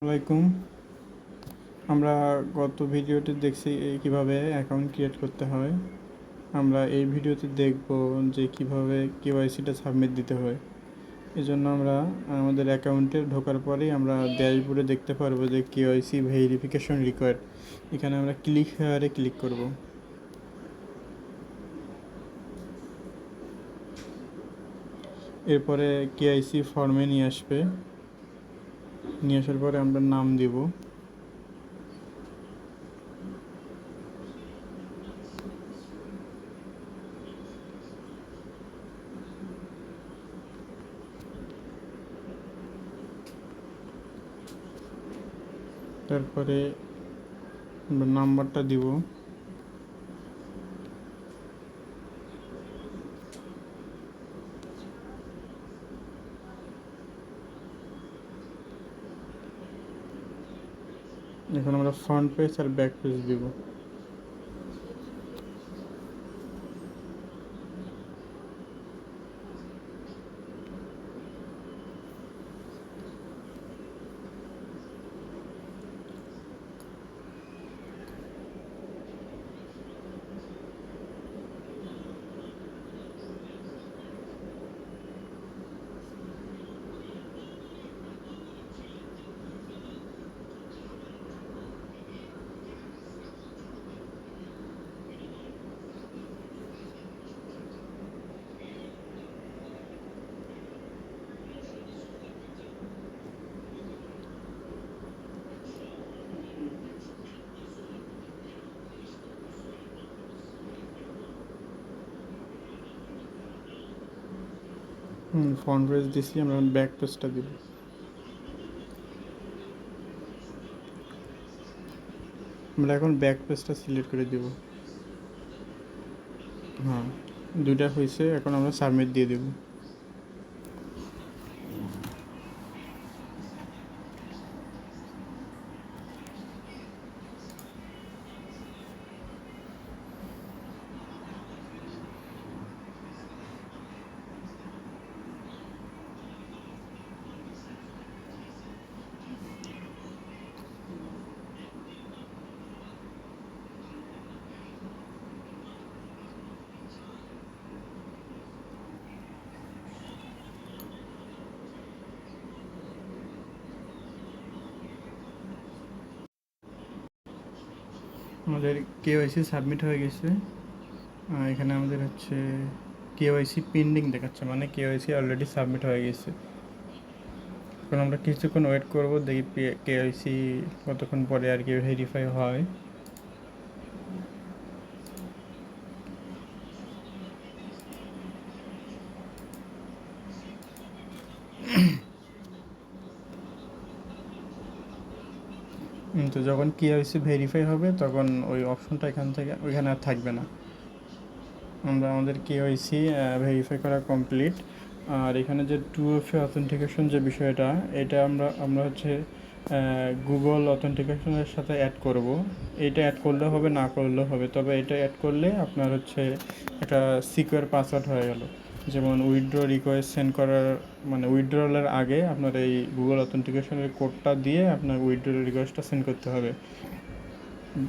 আসসালামাইকুম। আমরা গত ভিডিওতে দেখছি কিভাবে অ্যাকাউন্ট ক্রিয়েট করতে হয়। আমরা এই ভিডিওতে দেখব যে কিভাবে কেওয়াইসিটা সাবমিট দিতে হয়। এজন্য আমরা আমাদের অ্যাকাউন্টে ঢোকার পরেই আমরা ড্যাশবোর্ডে দেখতে পারবো যে কেওয়াইসি ভেরিফিকেশন রিকোয়ার্ড। এখানে আমরা ক্লিক হেয়ারে ক্লিক করব। এরপরে কেওয়াইসি ফর্মে নিয়ে আসবে। নিয়ে আসার পরে আমরা নাম দিব। তারপরে আমরা নাম্বারটা দিব। এখন আমরা ফ্রন্ট পেজ আর ব্যাক পেজ দিব। ফ্রন্ট পেজ দিছি, আমরা ব্যাক পেজটা দিব। আমরা এখন ব্যাক পেজটা সিলেক্ট করে দিব। হ্যাঁ, দুইটা হয়েছে। এখন আমরা সাবমিট দিয়ে দেব। আমাদের কেওয়াইসি সাবমিট হয়ে গেছে। এখানে আমাদের হচ্ছে কেওয়াইসি পেন্ডিং দেখাচ্ছে, মানে কেওয়াইসি অলরেডি সাবমিট হয়ে গেছে। এখন আমরা কিছুক্ষণ ওয়েট করব, দেখি কেওয়াইসি কতক্ষণ পরে আর কি ভেরিফাই হয়। তো যখন কেওয়াইসি ভেরিফাই হবে তখন ওই অপশনটা ওইখানে আর থাকবে না। আমরা আমাদের কেওয়াইসি ভেরিফাই করা কমপ্লিট। আর এখানে যে 2FA অথেন্টিকেশন যে বিষয়টা, এটা আমরা হচ্ছে গুগল অথেন্টিকেশনের সাথে অ্যাড করব। এটা অ্যাড করলে হবে, না করলেও হবে, তবে এটা অ্যাড করলে আপনার হচ্ছে একটা সিকিউর পাসওয়ার্ড হয়ে গেল। যেমন উইথড্র রিকোয়েস্ট সেন্ড করার, মানে উইথড্রলের আগে আপনার এই গুগল অথেন্টিকেশনের কোডটা দিয়ে আপনার উইথড্র রিকোয়েস্টটা সেন্ড করতে হবে।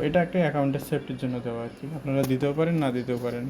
এটা একটা অ্যাকাউন্টের সেফটির জন্য দেওয়া আর কি। আপনারা দিতেও পারেন, না দিতেও পারেন।